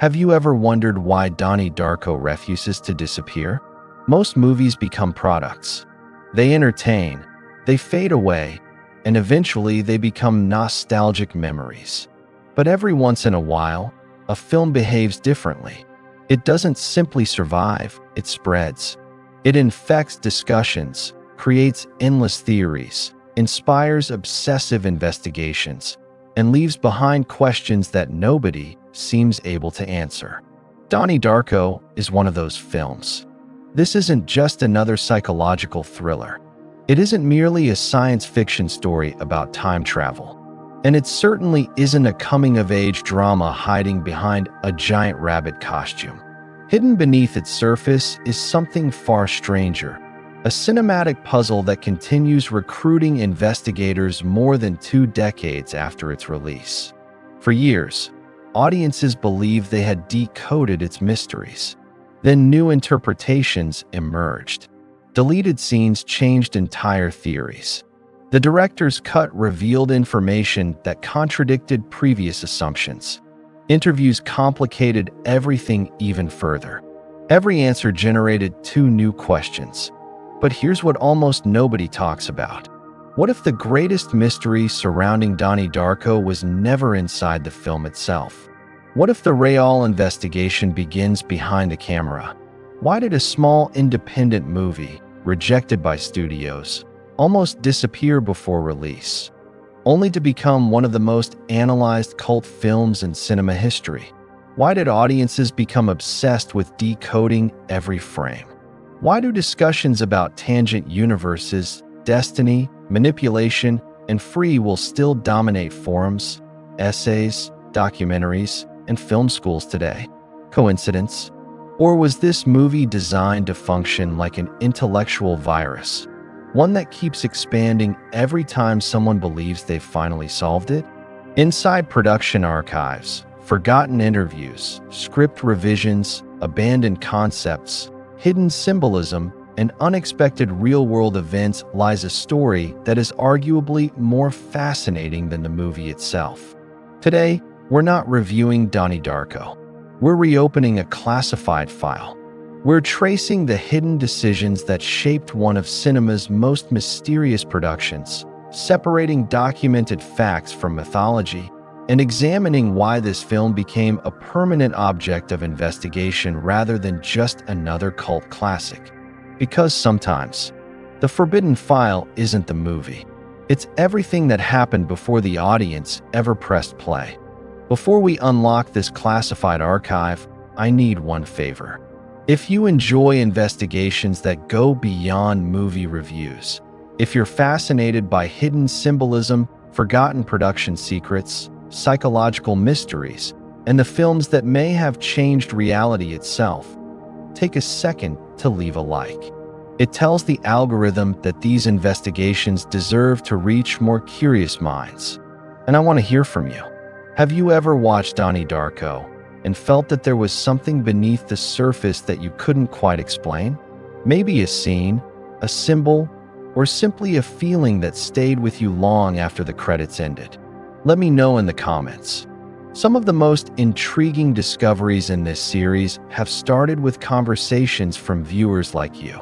Have you ever wondered why Donnie Darko refuses to disappear? Most movies become products. They entertain, they fade away, and eventually they become nostalgic memories. But every once in a while, a film behaves differently. It doesn't simply survive, it spreads. It infects discussions, creates endless theories, inspires obsessive investigations, and leaves behind questions that nobody seems able to answer. Donnie Darko is one of those films. This isn't just another psychological thriller. It isn't merely a science fiction story about time travel. And it certainly isn't a coming-of-age drama hiding behind a giant rabbit costume. Hidden beneath its surface is something far stranger, a cinematic puzzle that continues recruiting investigators more than 2 decades after its release. For years, audiences believed they had decoded its mysteries. Then new interpretations emerged. Deleted scenes changed entire theories. The director's cut revealed information that contradicted previous assumptions. Interviews complicated everything even further. Every answer generated 2 new questions. But here's what almost nobody talks about. What if the greatest mystery surrounding Donnie Darko was never inside the film itself? What if the real investigation begins behind the camera? Why did a small independent movie, rejected by studios, almost disappear before release, only to become one of the most analyzed cult films in cinema history? Why did audiences become obsessed with decoding every frame? Why do discussions about tangent universes, destiny, manipulation, and free will still dominate forums, essays, documentaries, and film schools today? Coincidence? Or was this movie designed to function like an intellectual virus? One that keeps expanding every time someone believes they've finally solved it? Inside production archives, forgotten interviews, script revisions, abandoned concepts, hidden symbolism, and unexpected real-world events lies a story that is arguably more fascinating than the movie itself. Today, we're not reviewing Donnie Darko. We're reopening a classified file. We're tracing the hidden decisions that shaped one of cinema's most mysterious productions, separating documented facts from mythology, and examining why this film became a permanent object of investigation rather than just another cult classic. Because sometimes, the forbidden file isn't the movie. It's everything that happened before the audience ever pressed play. Before we unlock this classified archive, I need one favor. If you enjoy investigations that go beyond movie reviews, if you're fascinated by hidden symbolism, forgotten production secrets, psychological mysteries, and the films that may have changed reality itself, take a second to leave a like. It tells the algorithm that these investigations deserve to reach more curious minds. And I want to hear from you. Have you ever watched Donnie Darko and felt that there was something beneath the surface that you couldn't quite explain? Maybe a scene, a symbol, or simply a feeling that stayed with you long after the credits ended. Let me know in the comments. Some of the most intriguing discoveries in this series have started with conversations from viewers like you.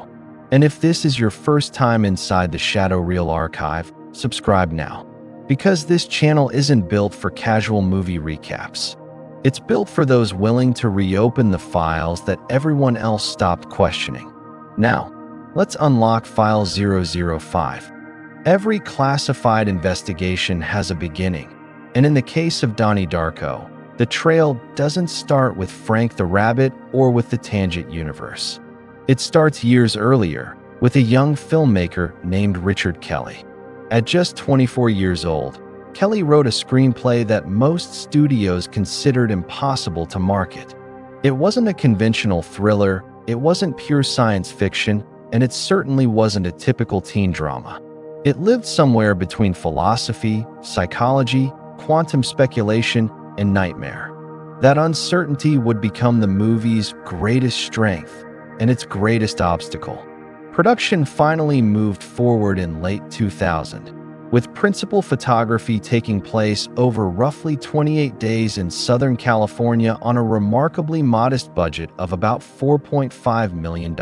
And if this is your first time inside the Shadow Reel archive, subscribe now. Because this channel isn't built for casual movie recaps. It's built for those willing to reopen the files that everyone else stopped questioning. Now, let's unlock File 005. Every classified investigation has a beginning, and in the case of Donnie Darko, the trail doesn't start with Frank the Rabbit or with the Tangent Universe. It starts years earlier, with a young filmmaker named Richard Kelly. At just 24 years old, Kelly wrote a screenplay that most studios considered impossible to market. It wasn't a conventional thriller, it wasn't pure science fiction, and it certainly wasn't a typical teen drama. It lived somewhere between philosophy, psychology, quantum speculation, and nightmare. That uncertainty would become the movie's greatest strength and its greatest obstacle. Production finally moved forward in late 2000, with principal photography taking place over roughly 28 days in Southern California on a remarkably modest budget of about $4.5 million.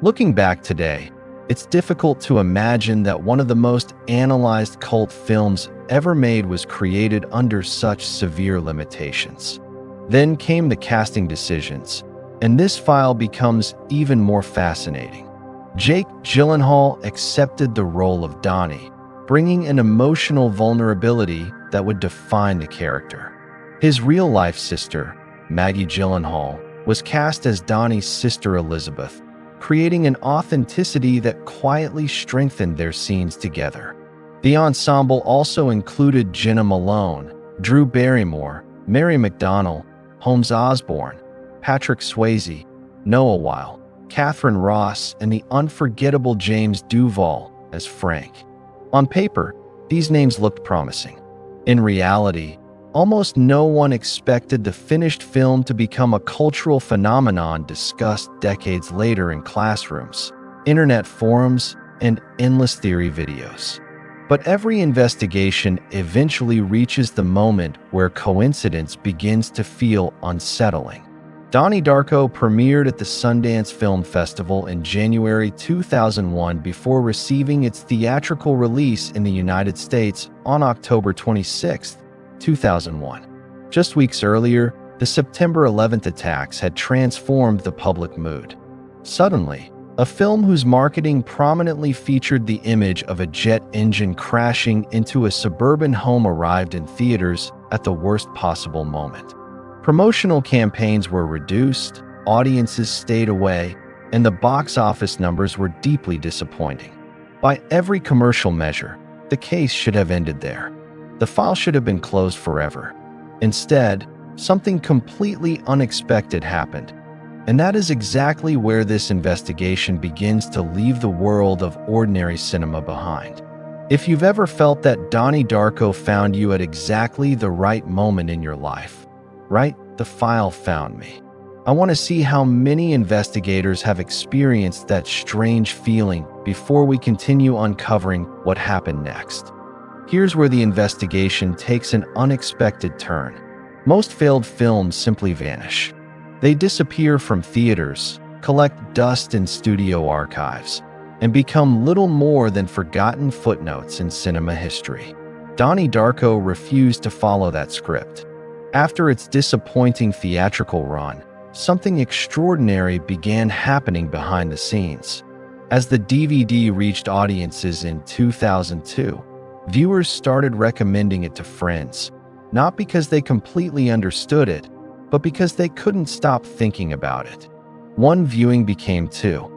Looking back today, it's difficult to imagine that one of the most analyzed cult films ever made was created under such severe limitations. Then came the casting decisions, and this file becomes even more fascinating. Jake Gyllenhaal accepted the role of Donnie, bringing an emotional vulnerability that would define the character. His real-life sister, Maggie Gyllenhaal, was cast as Donnie's sister Elizabeth, creating an authenticity that quietly strengthened their scenes together. The ensemble also included Jenna Malone, Drew Barrymore, Mary McDonnell, Holmes Osborne, Patrick Swayze, Noah Weil, Catherine Ross, and the unforgettable James Duval as Frank. On paper, these names looked promising. In reality, almost no one expected the finished film to become a cultural phenomenon discussed decades later in classrooms, internet forums, and endless theory videos. But every investigation eventually reaches the moment where coincidence begins to feel unsettling. Donnie Darko premiered at the Sundance Film Festival in January 2001 before receiving its theatrical release in the United States on October 26, 2001. Just weeks earlier, the September 11th attacks had transformed the public mood. Suddenly, a film whose marketing prominently featured the image of a jet engine crashing into a suburban home arrived in theaters at the worst possible moment. Promotional campaigns were reduced, audiences stayed away, and the box office numbers were deeply disappointing. By every commercial measure, the case should have ended there. The file should have been closed forever. Instead, something completely unexpected happened. And that is exactly where this investigation begins to leave the world of ordinary cinema behind. If you've ever felt that Donnie Darko found you at exactly the right moment in your life, right? The file found me. I want to see how many investigators have experienced that strange feeling before we continue uncovering what happened next. Here's where the investigation takes an unexpected turn. Most failed films simply vanish. They disappear from theaters, collect dust in studio archives, and become little more than forgotten footnotes in cinema history. Donnie Darko refused to follow that script. After its disappointing theatrical run, something extraordinary began happening behind the scenes. As the DVD reached audiences in 2002, viewers started recommending it to friends, not because they completely understood it, but because they couldn't stop thinking about it. One viewing became two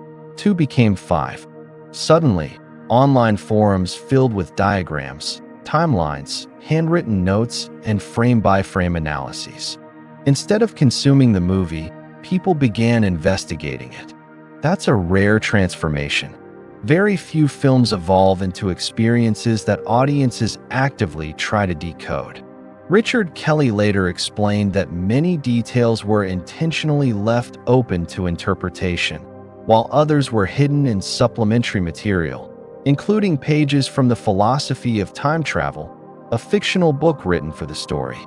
became five. Suddenly, online forums filled with diagrams, timelines, handwritten notes, and frame-by-frame analyses. Instead of consuming the movie, people began investigating it. That's a rare transformation. Very few films evolve into experiences that audiences actively try to decode. Richard Kelly later explained that many details were intentionally left open to interpretation, while others were hidden in supplementary material, including pages from The Philosophy of Time Travel, a fictional book written for the story.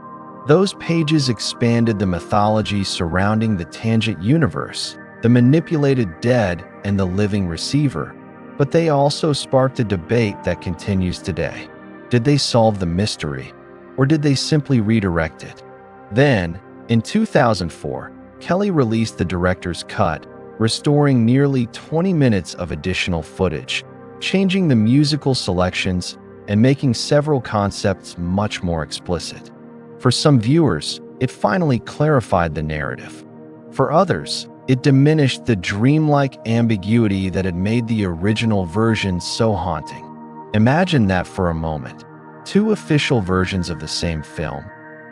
Those pages expanded the mythology surrounding the tangent universe, the manipulated dead, and the living receiver, but they also sparked a debate that continues today. Did they solve the mystery, or did they simply redirect it? Then, in 2004, Kelly released the director's cut, restoring nearly 20 minutes of additional footage, changing the musical selections and making several concepts much more explicit. For some viewers, it finally clarified the narrative. For others, it diminished the dreamlike ambiguity that had made the original version so haunting. Imagine that for a moment. Two official versions of the same film,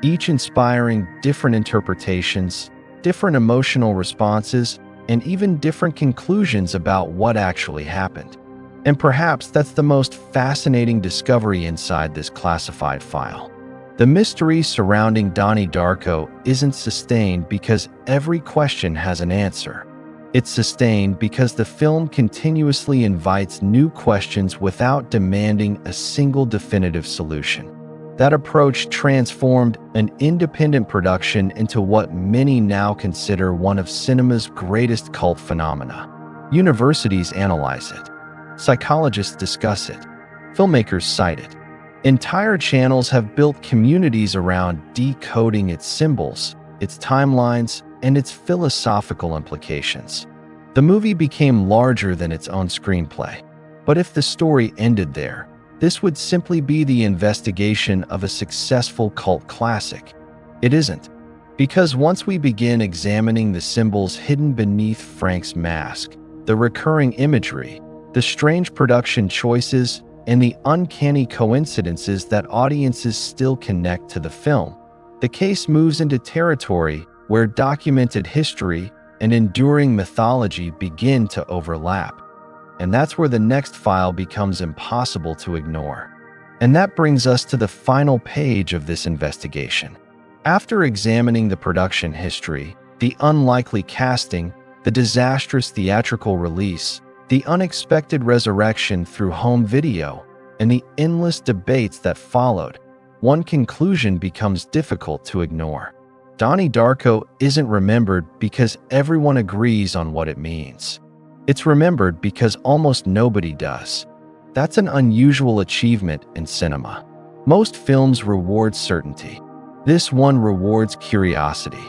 each inspiring different interpretations, different emotional responses, and even different conclusions about what actually happened. And perhaps that's the most fascinating discovery inside this classified file. The mystery surrounding Donnie Darko isn't sustained because every question has an answer. It's sustained because the film continuously invites new questions without demanding a single definitive solution. That approach transformed an independent production into what many now consider one of cinema's greatest cult phenomena. Universities analyze it. Psychologists discuss it. Filmmakers cite it. Entire channels have built communities around decoding its symbols, its timelines, and its philosophical implications. The movie became larger than its own screenplay. But if the story ended there, this would simply be the investigation of a successful cult classic. It isn't. Because once we begin examining the symbols hidden beneath Frank's mask, the recurring imagery, the strange production choices, and the uncanny coincidences that audiences still connect to the film, the case moves into territory where documented history and enduring mythology begin to overlap. And that's where the next file becomes impossible to ignore. And that brings us to the final page of this investigation. After examining the production history, the unlikely casting, the disastrous theatrical release, the unexpected resurrection through home video, and the endless debates that followed, one conclusion becomes difficult to ignore. Donnie Darko isn't remembered because everyone agrees on what it means. It's remembered because almost nobody does. That's an unusual achievement in cinema. Most films reward certainty. This one rewards curiosity.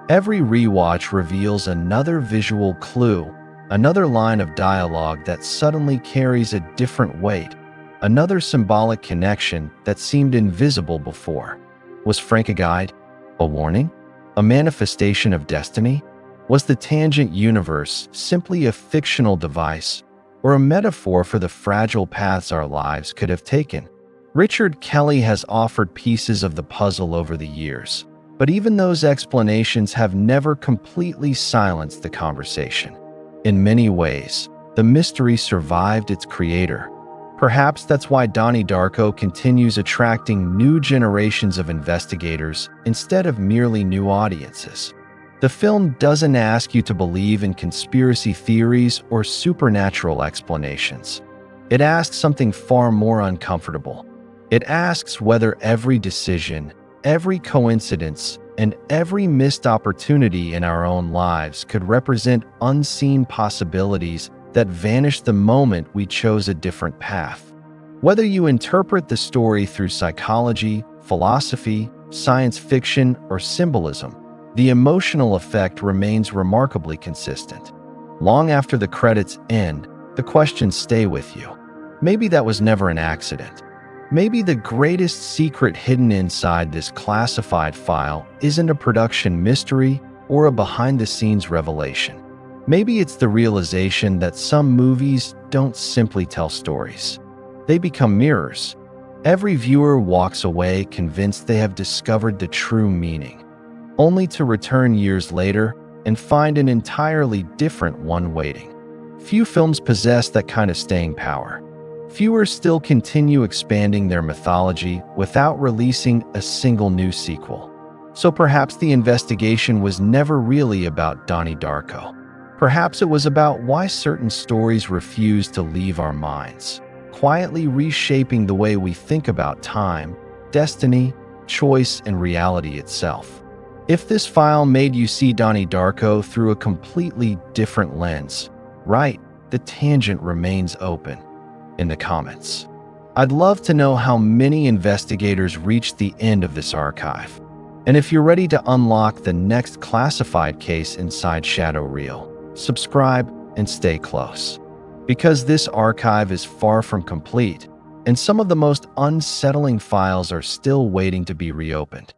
Every rewatch reveals another visual clue, another line of dialogue that suddenly carries a different weight, another symbolic connection that seemed invisible before. Was Frank a guide? A warning? A manifestation of destiny? Was the tangent universe simply a fictional device, or a metaphor for the fragile paths our lives could have taken? Richard Kelly has offered pieces of the puzzle over the years, but even those explanations have never completely silenced the conversation. In many ways, the mystery survived its creator. Perhaps that's why Donnie Darko continues attracting new generations of investigators instead of merely new audiences. The film doesn't ask you to believe in conspiracy theories or supernatural explanations. It asks something far more uncomfortable. It asks whether every decision, every coincidence, and every missed opportunity in our own lives could represent unseen possibilities that vanish the moment we chose a different path. Whether you interpret the story through psychology, philosophy, science fiction, or symbolism, the emotional effect remains remarkably consistent. Long after the credits end, the questions stay with you. Maybe that was never an accident. Maybe the greatest secret hidden inside this classified file isn't a production mystery or a behind-the-scenes revelation. Maybe it's the realization that some movies don't simply tell stories. They become mirrors. Every viewer walks away convinced they have discovered the true meaning, only to return years later and find an entirely different one waiting. Few films possess that kind of staying power. Fewer still continue expanding their mythology without releasing a single new sequel. So perhaps the investigation was never really about Donnie Darko. Perhaps it was about why certain stories refuse to leave our minds, quietly reshaping the way we think about time, destiny, choice, and reality itself. If this file made you see Donnie Darko through a completely different lens, write, the tangent remains open in the comments. I'd love to know how many investigators reached the end of this archive. And if you're ready to unlock the next classified case inside Shadow Reel, subscribe and stay close. Because this archive is far from complete, and some of the most unsettling files are still waiting to be reopened.